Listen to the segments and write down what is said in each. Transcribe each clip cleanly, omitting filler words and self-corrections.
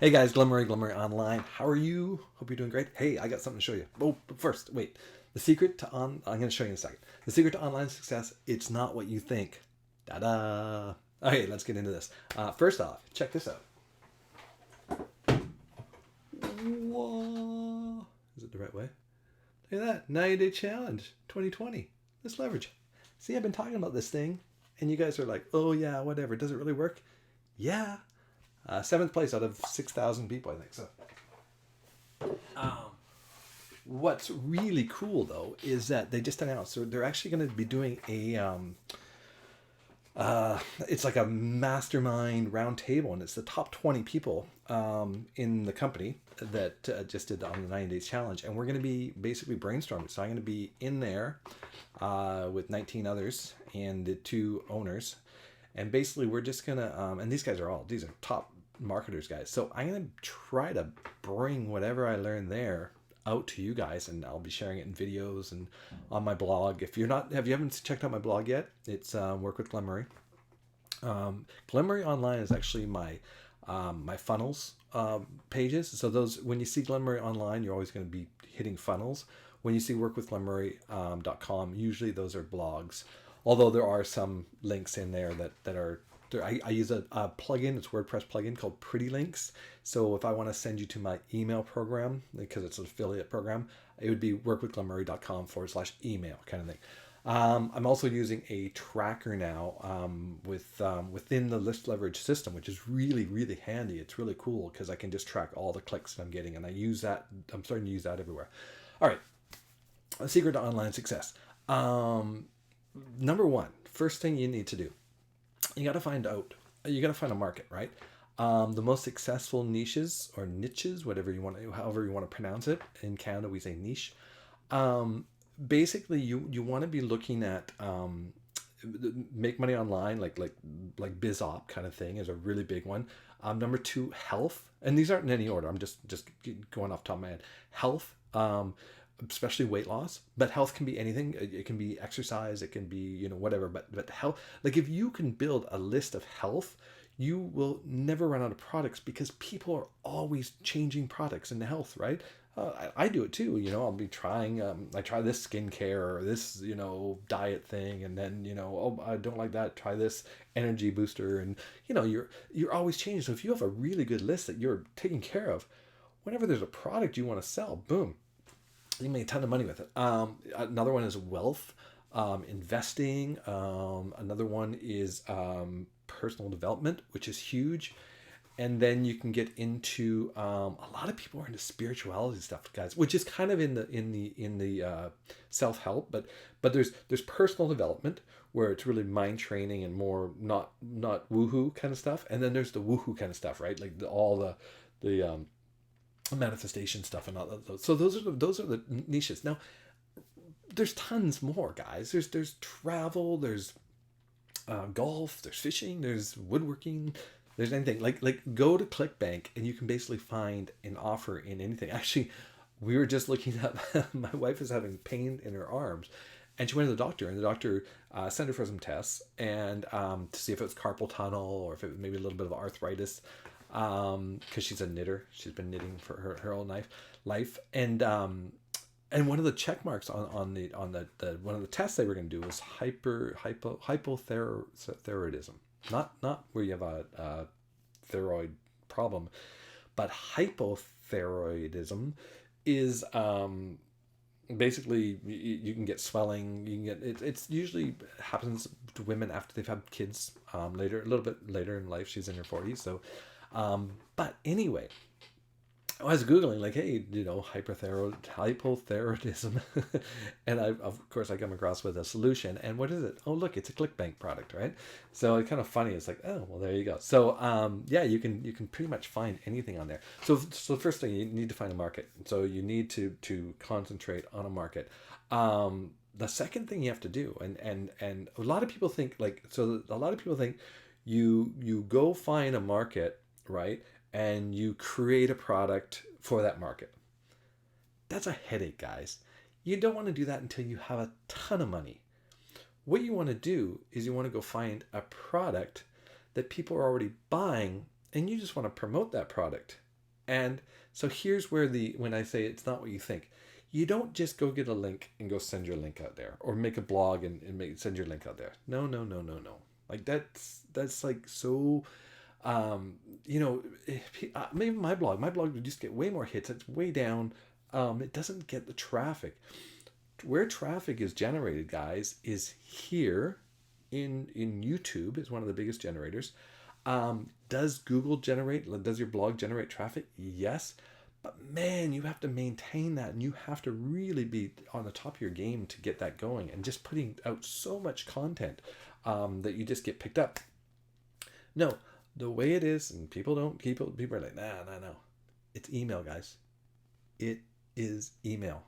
Hey guys, Glen Online. How are you? Hope you're doing great. Hey, I got something to show you. Oh, but first, wait. The secret to I'm going to show you in a second. The secret to online success, it's not what you think. Da-da. Okay, let's get into this. First off, check this out. Whoa. Is it the right way? Look at that. 90-day challenge 2020. Let's leverage. See, I've been talking about this thing, and you guys are like, oh yeah, whatever. Does it really work? Yeah. Seventh place out of 6,000 people, I think. So, what's really cool though is that they just announced they're actually going to be doing it's like a mastermind round table, and it's the top 20 people in the company that just did on the 90 days challenge, and we're going to be basically brainstorming. So I'm going to be in there with 19 others and the two owners, and basically we're just gonna and these are top marketers, guys. So I'm gonna try to bring whatever I learned there out to you guys, and I'll be sharing it in videos and on my blog. If you haven't checked out my blog yet, it's Work with Glen Murray. Glen Murray Online is actually my funnels pages. So those, when you see Glen Murray Online, you're always going to be hitting funnels. When you see workwithglenmurray.com, usually those are blogs. Although there are some links in there that are there. I use a plugin, it's a WordPress plugin called Pretty Links. So if I want to send you to my email program, because it's an affiliate program, it would be workwithglenmurray.com/email kind of thing. I'm also using a tracker now within the list leverage system, which is really, really handy. It's really cool because I can just track all the clicks that I'm getting, and I use that. I'm starting to use that everywhere. All right, a secret to online success. Number one, first thing you need to do, you got to find a market, right? The most successful niches or niches, however you want to pronounce it. In Canada, we say niche. Basically, you want to be looking at make money online, like biz op kind of thing is a really big one. Number two, health, and these aren't in any order. I'm just going off the top of my head. Health. Especially weight loss, but health can be anything. It can be exercise, it can be whatever, but health, like if you can build a list of health, you will never run out of products because people are always changing products in the health, right? I do it too. I'll be trying I try this skincare or this diet thing, and then oh, I don't like that, try this energy booster, and you're always changing. So if you have a really good list that you're taking care of, whenever there's a product you want to sell, boom, you make a ton of money with it. Another one is wealth, investing. Another one is personal development, which is huge. And then you can get into a lot of people are into spirituality stuff, guys, which is kind of in the self help, but there's personal development where it's really mind training and more not woohoo kind of stuff, and then there's the woohoo kind of stuff, right? Like all the manifestation stuff and all that. So those are the niches. Now there's tons more, guys. There's travel, there's golf, there's fishing, there's woodworking, there's anything. Like go to Clickbank and you can basically find an offer in anything. Actually, we were just looking up. My wife is having pain in her arms, and she went to the doctor, and the doctor sent her for some tests and to see if it was carpal tunnel or if it was maybe a little bit of arthritis, because she's a knitter. She's been knitting for her whole life, and one of the check marks on the one of the tests they were going to do was hypothyroidism, not where you have a thyroid problem, but hypothyroidism is basically you can get swelling. You can get it's usually happens to women after they've had kids, a little bit later in life. She's in her 40s, so but anyway, I was Googling, like, hey, hypothyroidism. And of course, I come across with a solution. And what is it? Oh, look, it's a ClickBank product, right? So it's kind of funny. It's like, oh, well, there you go. So, yeah, you can pretty much find anything on there. So the first thing, you need to find a market. So you need to concentrate on a market. The second thing you have to do, and a lot of people think, you go find a market, right? And you create a product for that market. That's a headache, guys. You don't want to do that until you have a ton of money. What you want to do is you want to go find a product that people are already buying, and you just want to promote that product. And so here's where when I say it's not what you think, you don't just go get a link and go send your link out there, or make a blog and send your link out there. No, no, no, no, no. Like that's like so, you know, maybe my blog would just get way more hits. It's way down. It doesn't get the traffic. Where traffic is generated, guys, is here in YouTube is one of the biggest generators. Does Google generate? Does your blog generate traffic? Yes, but man, you have to maintain that, and you have to really be on the top of your game to get that going. And just putting out so much content that you just get picked up. No, the way it is, and people are like, nah, nah, no. It's email, guys. It is email.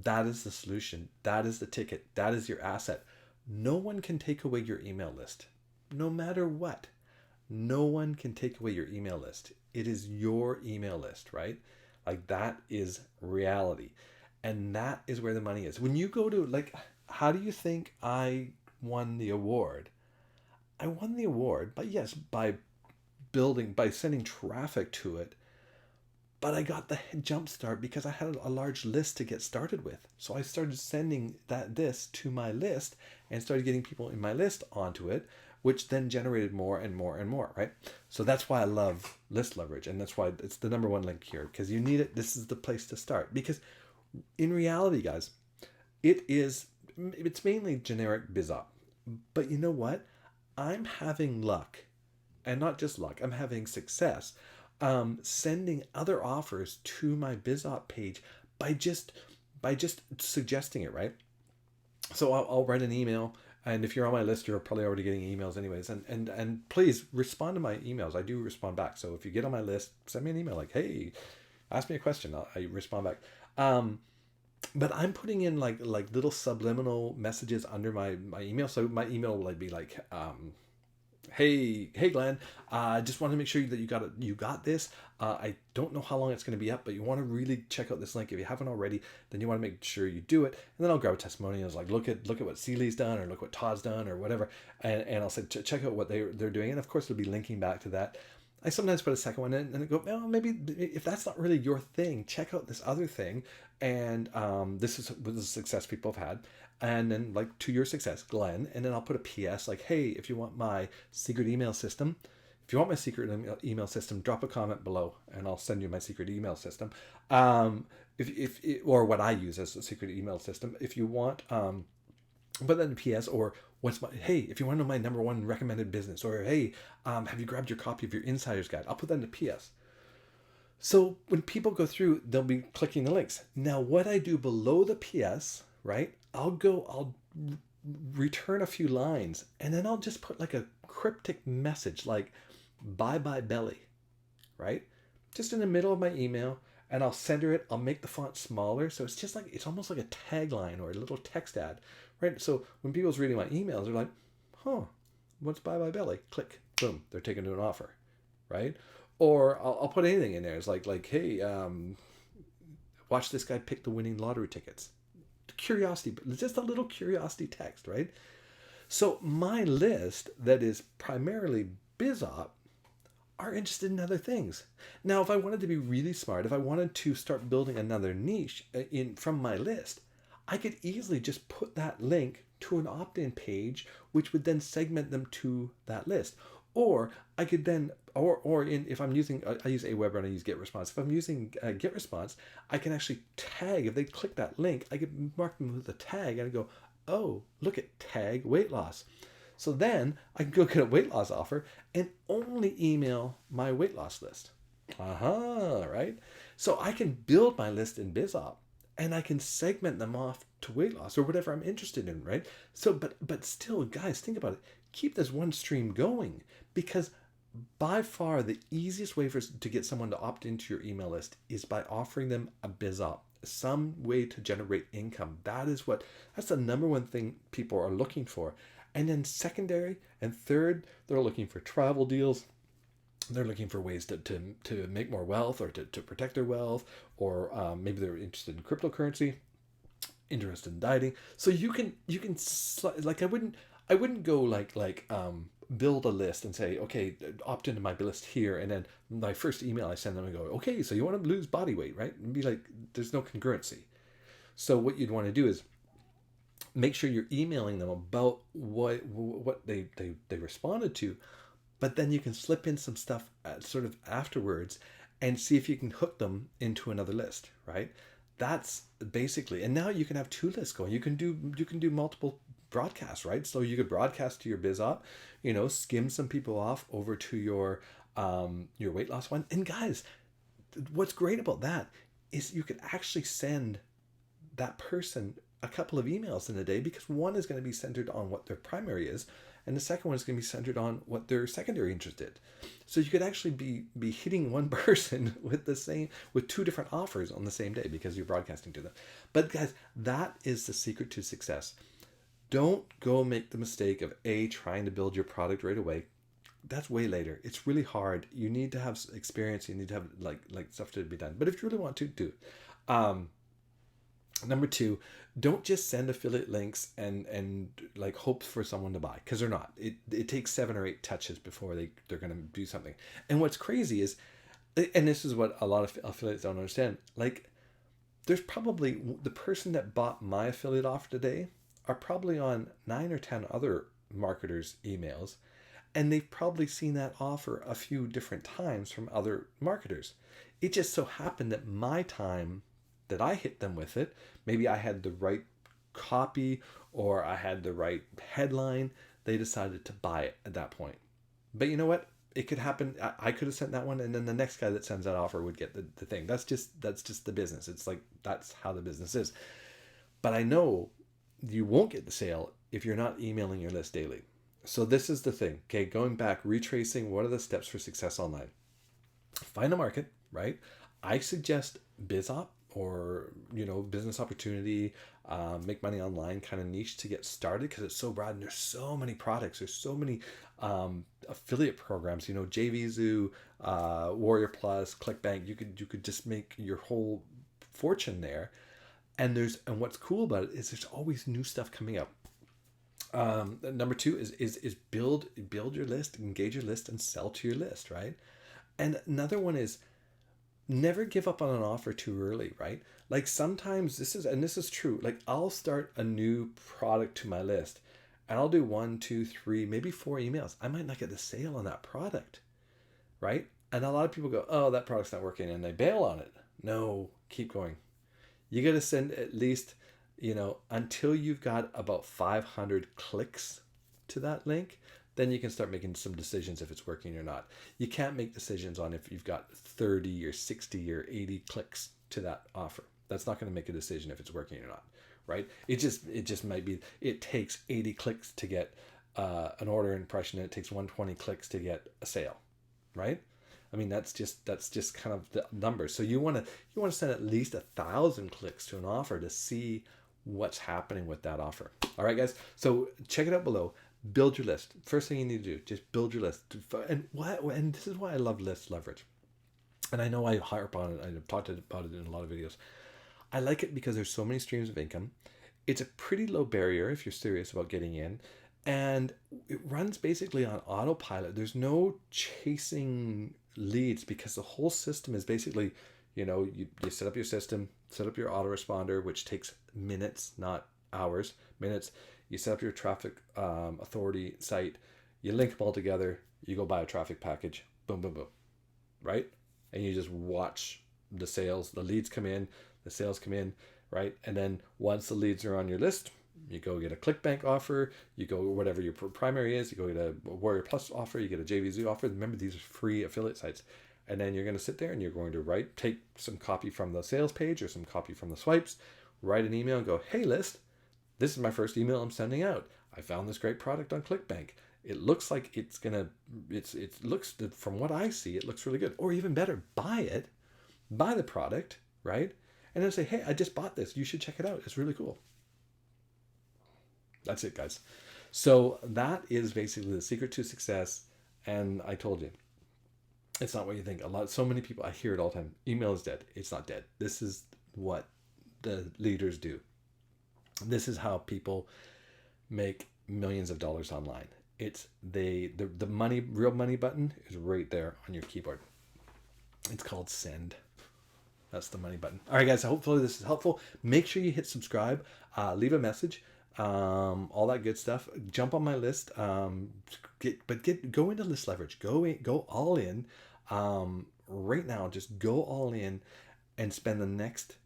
That is the solution. That is the ticket. That is your asset. No one can take away your email list, no matter what. No one can take away your email list. It is your email list, right? Like that is reality. And that is where the money is. When you go to, like, how do you think I won the award? I won the award, but yes, by sending traffic to it, but I got the jump start because I had a large list to get started with. So I started sending this to my list and started getting people in my list onto it, which then generated more and more and more, right? So that's why I love list leverage, and that's why it's the number one link here, because you need it. This is the place to start, because in reality, guys, it's mainly generic biz op. But you know what? I'm having luck, and not just luck, I'm having success sending other offers to my BizOp page by just suggesting it, right? So I'll write an email, and if you're on my list, you're probably already getting emails anyways. And please respond to my emails. I do respond back. So if you get on my list, send me an email like, hey, ask me a question. I respond back. But I'm putting in like little subliminal messages under my email. So my email will be like, hey Glenn, I just want to make sure that you got this. I don't know how long it's going to be up, but you want to really check out this link. If you haven't already, then you want to make sure you do it. And then I'll grab a testimonial. Like, look at what Seeley's done, or look what Todd's done, or whatever. And I'll say, check out what they're doing. And of course, it'll be linking back to that. I sometimes put a second one in and I go, well, maybe if that's not really your thing, check out this other thing. And this is the success people have had. And then, like, to your success, Glen. And then I'll put a PS like, hey, if you want my secret email system, email system, drop a comment below and I'll send you my secret email system. If or what I use as a secret email system. If you want, but then PS, or hey, if you want to know my number one recommended business, or hey, have you grabbed your copy of your Insider's Guide? I'll put that in the PS. So when people go through, they'll be clicking the links. Now, what I do below the PS, right? I'll return a few lines, and then I'll just put like a cryptic message like bye bye belly, right? Just in the middle of my email, and I'll center it. I'll make the font smaller, so it's almost like a tagline or a little text ad, right? So when people's reading my emails, they're like, huh, what's bye bye belly? Click, boom, they're taken to an offer, right? Or I'll put anything in there. It's like hey, watch this guy pick the winning lottery tickets. Curiosity, but just a little curiosity text, right? So my list that is primarily BizOp are interested in other things. Now, if I wanted to be really smart, if I wanted to start building another niche from my list, I could easily just put that link to an opt-in page, which would then segment them to that list. Or I could then, if I'm using, I use Aweber and I use GetResponse. If I'm using GetResponse, I can actually tag, if they click that link, I could mark them with a tag and I go, oh, look at tag weight loss. So then I can go get a weight loss offer and only email my weight loss list. Right? So I can build my list in BizOp and I can segment them off to weight loss or whatever I'm interested in, right? So, but still, guys, think about it. Keep this one stream going, because by far the easiest way to get someone to opt into your email list is by offering them a BizOp, some way to generate income. That's the number one thing people are looking for. And then secondary and third, they're looking for travel deals. They're looking for ways to make more wealth, or to protect their wealth, or maybe they're interested in cryptocurrency, interested in dieting. So you can like, I wouldn't go like build a list and say, okay, opt into my list here. And then my first email I send them and go, okay, so you want to lose body weight, right? And be like, there's no congruency. So what you'd want to do is make sure you're emailing them about what they responded to, but then you can slip in some stuff sort of afterwards and see if you can hook them into another list, right? That's basically, and now you can have two lists going. You can do multiple broadcasts, right? So you could broadcast to your biz op, skim some people off over to your weight loss one. And guys, what's great about that is you could actually send that person a couple of emails in a day, because one is going to be centered on what their primary is, and the second one is going to be centered on what their secondary interest is. So you could actually be hitting one person with two different offers on the same day because you're broadcasting to them. But guys, that is the secret to success. Don't go make the mistake of trying to build your product right away. That's way later. It's really hard. You need to have experience. You need to have like stuff to be done. But if you really want to, do it. Number two, don't just send affiliate links and like hope for someone to buy, because they're not. It takes 7 or 8 touches before they're going to do something. And what's crazy is, and this is what a lot of affiliates don't understand, like there's probably the person that bought my affiliate offer today are probably on 9 or 10 other marketers' emails, and they've probably seen that offer a few different times from other marketers. It just so happened that my time that I hit them with it, maybe I had the right copy or I had the right headline, they decided to buy it at that point. But you know what? It could happen. I could have sent that one, and then the next guy that sends that offer would get the thing. That's just the business. It's like, that's how the business is. But I know you won't get the sale if you're not emailing your list daily. So this is the thing. Okay, going back, retracing, what are the steps for success online? Find a market, right? I suggest BizOp, or business opportunity, make money online kind of niche to get started, because it's so broad and there's so many products, there's so many affiliate programs, JVZoo, Warrior Plus, Clickbank. You could just make your whole fortune there. And what's cool about it is there's always new stuff coming up. Number two is build your list, engage your list, and sell to your list, right? And another one is never give up on an offer too early, right? Like sometimes this is true. Like I'll start a new product to my list and I'll do 1, 2, 3, maybe 4 emails. I might not get the sale on that product, right? And a lot of people go, oh, that product's not working, and they bail on it. No, keep going. You got to send at least, until you've got about 500 clicks to that link, then you can start making some decisions if it's working or not. You can't make decisions on if you've got 30 or 60 or 80 clicks to that offer. That's not going to make a decision if it's working or not, right? It just might be, it takes 80 clicks to get an order impression, and it takes 120 clicks to get a sale, right? I mean, that's just kind of the numbers. So you want to send at least 1,000 clicks to an offer to see what's happening with that offer. All right, guys. So check it out below. Build your list. First thing you need to do, just build your list. And this is why I love list leverage. And I know I harp on it. I've talked about it in a lot of videos. I like it because there's so many streams of income. It's a pretty low barrier if you're serious about getting in. And it runs basically on autopilot. There's no chasing leads, because the whole system is basically, you set up your system, set up your autoresponder, which takes minutes, not hours, minutes. You set up your traffic authority site, you link them all together, you go buy a traffic package, boom, boom, boom, right? And you just watch the sales, the leads come in, the sales come in, right? And then once the leads are on your list, you go get a Clickbank offer, you go whatever your primary is, you go get a Warrior Plus offer, you get a JVZoo offer. Remember, these are free affiliate sites. And then you're going to sit there and you're going to take some copy from the sales page or some copy from the swipes, write an email and go, hey, list, this is my first email I'm sending out. I found this great product on Clickbank. It looks like it looks, from what I see, it looks really good. Or even better, buy it, buy the product, right? And then say, hey, I just bought this. You should check it out. It's really cool. That's it, guys. So that is basically the secret to success. And I told you, it's not what you think. So many people, I hear it all the time. Email is dead. It's not dead. This is what the leaders do. This is how people make millions of dollars online. It's the money, real money button is right there on your keyboard. It's called send. That's the money button. All right, guys. Hopefully this is helpful. Make sure you hit subscribe. Leave a message. All that good stuff. Jump on my list. Go into list leverage. Go all in. Right now, just go all in, and spend the next.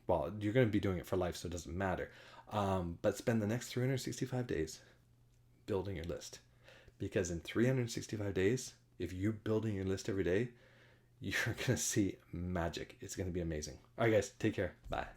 Well, you're going to be doing it for life, so it doesn't matter. But spend the next 365 days building your list, because in 365 days, if you're building your list every day, you're going to see magic. It's going to be amazing. All right, guys, take care. Bye.